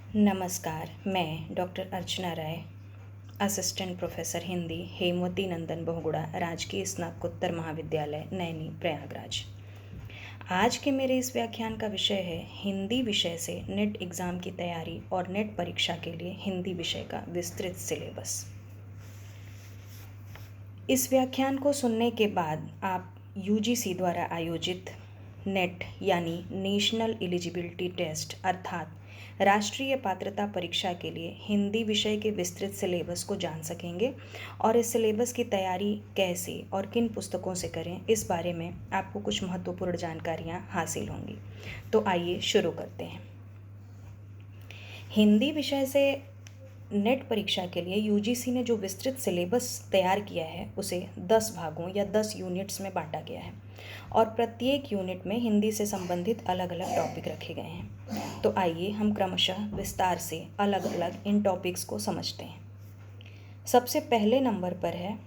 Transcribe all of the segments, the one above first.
नमस्कार, मैं डॉक्टर अर्चना राय, assistant professor Hindi, Hemvati Nandan Bahuguna राजकीय स्नातकोत्तर महाविद्यालय, नैनी, प्रयागराज। आज के मेरे इस व्याख्यान का विषय है हिंदी विषय से नेट एग्ज़ाम की तैयारी और नेट परीक्षा के लिए हिंदी विषय का विस्तृत सिलेबस। इस व्याख्यान को सुनने के बाद आप यूजीसी द्वारा आयोजित नेट यानी नेशनल एलिजिबिलिटी टेस्ट अर्थात राष्ट्रीय पात्रता परीक्षा के लिए हिंदी विषय के विस्तृत सिलेबस को जान सकेंगे और इस सिलेबस की तैयारी कैसे और किन पुस्तकों से करें, इस बारे में आपको कुछ महत्वपूर्ण जानकारियाँ हासिल होंगी। तो आइए शुरू करते हैं। हिंदी विषय से नेट परीक्षा के लिए यूजीसी ने जो विस्तृत सिलेबस तैयार किया है उसे 10 भागों या 10 यूनिट्स में बांटा गया है और प्रत्येक यूनिट में हिंदी से संबंधित अलग अलग टॉपिक रखे गए हैं। तो आइए हम क्रमशः विस्तार से अलग अलग इन टॉपिक्स को समझते हैं। सबसे पहले नंबर पर है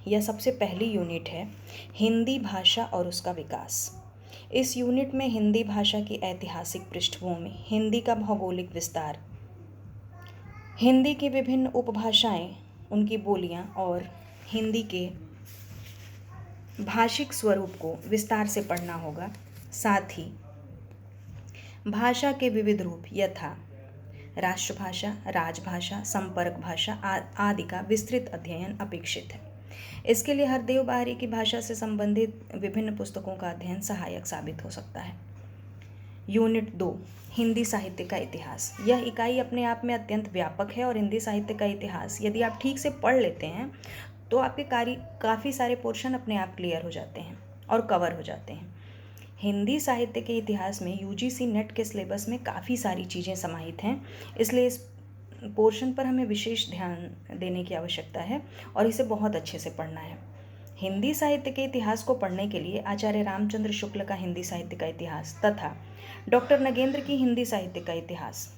या सबसे पहली यूनिट है हिंदी भाषा और उसका विकास। इस यूनिट में हिंदी भाषा की ऐतिहासिक पृष्ठभूमि, हिंदी का भौगोलिक विस्तार, हिंदी की विभिन्न उपभाषाएं, उनकी बोलियां और हिंदी के भाषिक स्वरूप को विस्तार से पढ़ना होगा। साथ ही भाषा के विविध रूप यथा राष्ट्रभाषा, राजभाषा, संपर्क भाषा आदि का विस्तृत अध्ययन अपेक्षित है। इसके लिए हरदेव बाहरी की भाषा से संबंधित विभिन्न पुस्तकों का अध्ययन सहायक साबित हो सकता है। यूनिट 2 हिंदी साहित्य का इतिहास। यह इकाई अपने आप में अत्यंत व्यापक है और हिंदी साहित्य का इतिहास यदि आप ठीक से पढ़ लेते हैं तो आपके काफ़ी सारे पोर्शन अपने आप क्लियर हो जाते हैं और कवर हो जाते हैं। हिंदी साहित्य के इतिहास में यूजीसी नेट के सिलेबस में काफ़ी सारी चीज़ें समाहित हैं, इसलिए इस पोर्शन पर हमें विशेष ध्यान देने की आवश्यकता है और इसे बहुत अच्छे से पढ़ना है। हिंदी साहित्य के इतिहास को पढ़ने के लिए आचार्य रामचंद्र शुक्ल का हिंदी साहित्य का इतिहास तथा डॉक्टर नगेंद्र की हिंदी साहित्य का इतिहास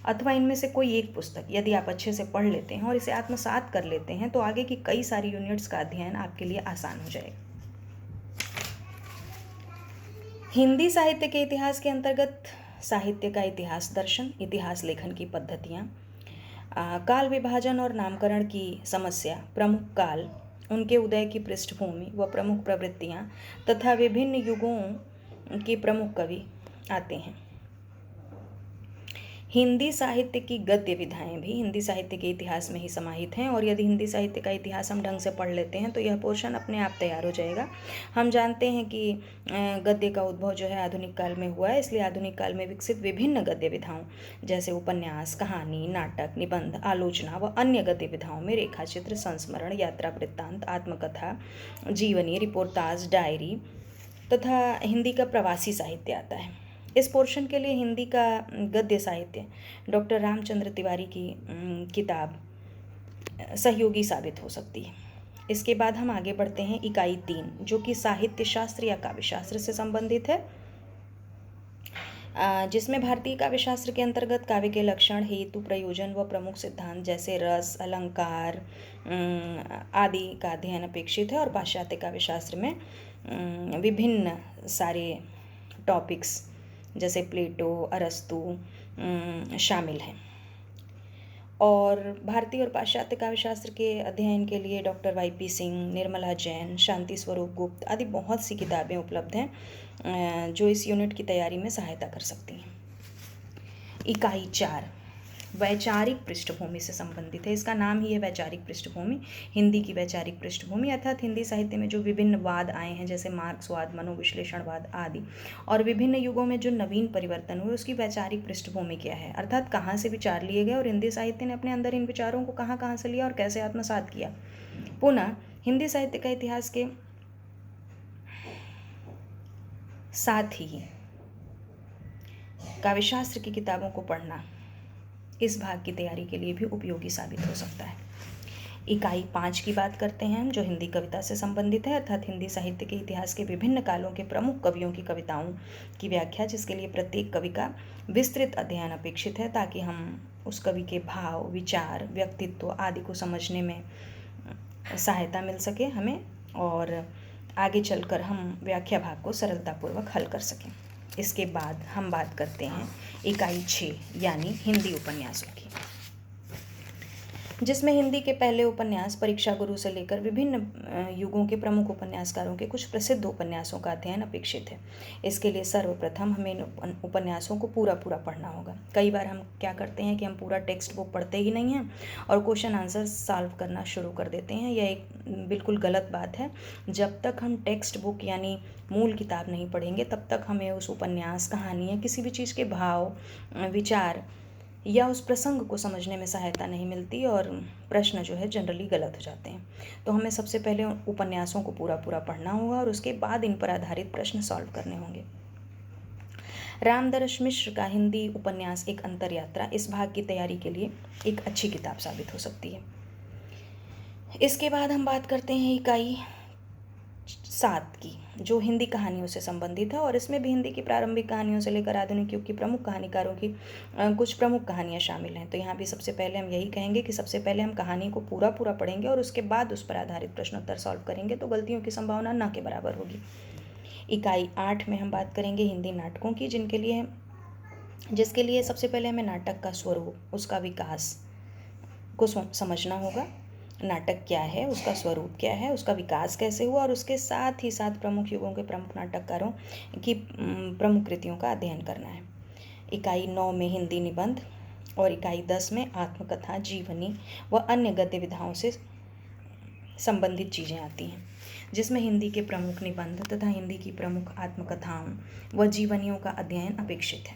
अथवा इनमें से कोई एक पुस्तक यदि आप अच्छे से पढ़ लेते हैं और इसे आत्मसात कर लेते हैं तो आगे की कई सारी यूनिट्स का अध्ययन आपके लिए आसान हो जाएगा। हिंदी साहित्य के इतिहास के अंतर्गत साहित्य का इतिहास दर्शन, इतिहास लेखन की पद्धतियाँ, काल विभाजन और नामकरण की समस्या, प्रमुख काल, उनके उदय की पृष्ठभूमि व प्रमुख प्रवृत्तियाँ तथा विभिन्न युगों के प्रमुख कवि आते हैं। हिंदी साहित्य की गद्य विधाएं भी हिंदी साहित्य के इतिहास में ही समाहित हैं और यदि हिंदी साहित्य का इतिहास हम ढंग से पढ़ लेते हैं तो यह पोर्शन अपने आप तैयार हो जाएगा। हम जानते हैं कि गद्य का उद्भव जो है आधुनिक काल में हुआ है, इसलिए आधुनिक काल में विकसित विभिन्न गद्य विधाओं जैसे उपन्यास, कहानी, नाटक, निबंध, आलोचना व अन्य गद्य विधाओं में रेखाचित्र, संस्मरण, यात्रा वृत्तांत, आत्मकथा, जीवनी, रिपोर्टाज, डायरी तथा हिंदी का प्रवासी साहित्य आता है। इस पोर्शन के लिए हिंदी का गद्य साहित्य डॉक्टर रामचंद्र तिवारी की किताब सहयोगी साबित हो सकती है। इसके बाद हम आगे बढ़ते हैं इकाई 3 जो कि साहित्य शास्त्र या काव्य शास्त्र से संबंधित है, जिसमें भारतीय काव्य शास्त्र के अंतर्गत काव्य के लक्षण, हेतु, प्रयोजन व प्रमुख सिद्धांत जैसे रस, अलंकार आदि का अध्ययन अपेक्षित है और पाश्चात्य काव्य शास्त्र में विभिन्न सारे टॉपिक्स जैसे प्लेटो, अरस्तु शामिल हैं। और भारतीय और पाश्चात्य काव्य शास्त्र के अध्ययन के लिए डॉक्टर वाईपी सिंह, निर्मला जैन, शांति स्वरूप गुप्त आदि बहुत सी किताबें उपलब्ध हैं जो इस यूनिट की तैयारी में सहायता कर सकती हैं। इकाई 4 वैचारिक पृष्ठभूमि से संबंधित है। इसका नाम ही है वैचारिक पृष्ठभूमि, हिंदी की वैचारिक पृष्ठभूमि अर्थात हिंदी साहित्य में जो विभिन्न वाद आए हैं जैसे मार्क्सवाद, मनोविश्लेषणवाद आदि और विभिन्न युगों में जो नवीन परिवर्तन हुए उसकी वैचारिक पृष्ठभूमि क्या है, अर्थात कहाँ से विचार लिए गए और हिंदी साहित्य ने अपने अंदर इन विचारों को कहाँ कहाँ से लिया और कैसे आत्मसात किया। पुनः हिंदी साहित्य का इतिहास के साथ ही काव्यशास्त्र की किताबों को पढ़ना इस भाग की तैयारी के लिए भी उपयोगी साबित हो सकता है। इकाई 5 की बात करते हैं हम जो हिंदी कविता से संबंधित है अर्थात हिंदी साहित्य के इतिहास के विभिन्न कालों के प्रमुख कवियों की कविताओं की व्याख्या, जिसके लिए प्रत्येक कवि का विस्तृत अध्ययन अपेक्षित है ताकि हम उस कवि के भाव, विचार, व्यक्तित्व आदि को समझने में सहायता मिल सके हमें और आगे चलकर हम व्याख्या भाग को सरलतापूर्वक हल कर सकें। इसके बाद हम बात करते हैं इकाई 6 यानी हिंदी उपन्यासों की, जिसमें हिंदी के पहले उपन्यास परीक्षा गुरु से लेकर विभिन्न युगों के प्रमुख उपन्यासकारों के कुछ प्रसिद्ध उपन्यासों का अध्ययन अपेक्षित है। इसके लिए सर्वप्रथम हमें इन उपन्यासों को पूरा पढ़ना होगा। कई बार हम क्या करते हैं कि हम पूरा टेक्स्ट बुक पढ़ते ही नहीं हैं और क्वेश्चन आंसर सॉल्व करना शुरू कर देते हैं। यह एक बिल्कुल गलत बात है। जब तक हम टेक्स्ट बुक यानी मूल किताब नहीं पढ़ेंगे तब तक हमें उस उपन्यास, कहानी या किसी भी चीज़ के भाव, विचार या उस प्रसंग को समझने में सहायता नहीं मिलती और प्रश्न जो है जनरली गलत हो जाते हैं। तो हमें सबसे पहले उपन्यासों को पूरा पढ़ना होगा और उसके बाद इन पर आधारित प्रश्न सॉल्व करने होंगे। रामदर्श मिश्र का हिंदी उपन्यास एक अंतर यात्रा इस भाग की तैयारी के लिए एक अच्छी किताब साबित हो सकती है। इसके बाद हम बात करते हैं इकाई 7 की, जो हिंदी कहानियों से संबंधित है और इसमें भी हिंदी की प्रारंभिक कहानियों से लेकर आधुनिक युग की प्रमुख कहानीकारों की कुछ प्रमुख कहानियाँ शामिल हैं। तो यहाँ भी सबसे पहले हम यही कहेंगे कि सबसे पहले हम कहानी को पूरा पढ़ेंगे और उसके बाद उस पर आधारित प्रश्नोत्तर सॉल्व करेंगे, तो गलतियों की संभावना न के बराबर होगी। इकाई 8 में हम बात करेंगे हिंदी नाटकों की, जिसके लिए सबसे पहले हमें नाटक का स्वरूप, उसका विकास को समझना होगा। नाटक क्या है, उसका स्वरूप क्या है, उसका विकास कैसे हुआ और उसके साथ ही साथ प्रमुख युगों के प्रमुख नाटककारों की प्रमुख कृतियों का अध्ययन करना है। इकाई 9 में हिंदी निबंध और इकाई 10 में आत्मकथा, जीवनी व अन्य गद्य विधाओं से संबंधित चीज़ें आती हैं, जिसमें हिंदी के प्रमुख निबंध तथा हिंदी की प्रमुख आत्मकथाओं व जीवनियों का अध्ययन अपेक्षित है।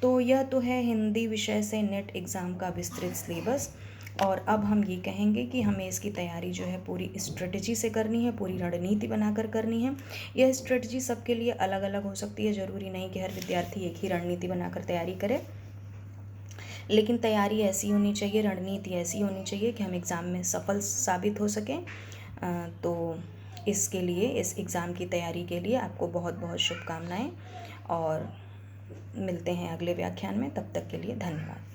तो यह तो है हिंदी विषय से नेट एग्ज़ाम का विस्तृत सिलेबस। और अब हम ये कहेंगे कि हमें इसकी तैयारी जो है पूरी स्ट्रेटजी से करनी है, पूरी रणनीति बनाकर करनी है। यह स्ट्रेटजी सबके लिए अलग अलग हो सकती है, ज़रूरी नहीं कि हर विद्यार्थी एक ही रणनीति बनाकर तैयारी करे, लेकिन तैयारी ऐसी होनी चाहिए, रणनीति ऐसी होनी चाहिए कि हम एग्ज़ाम में सफल साबित हो सकें। तो इसके लिए, इस एग्ज़ाम की तैयारी के लिए आपको बहुत बहुत शुभकामनाएं और मिलते हैं अगले व्याख्यान में। तब तक के लिए धन्यवाद।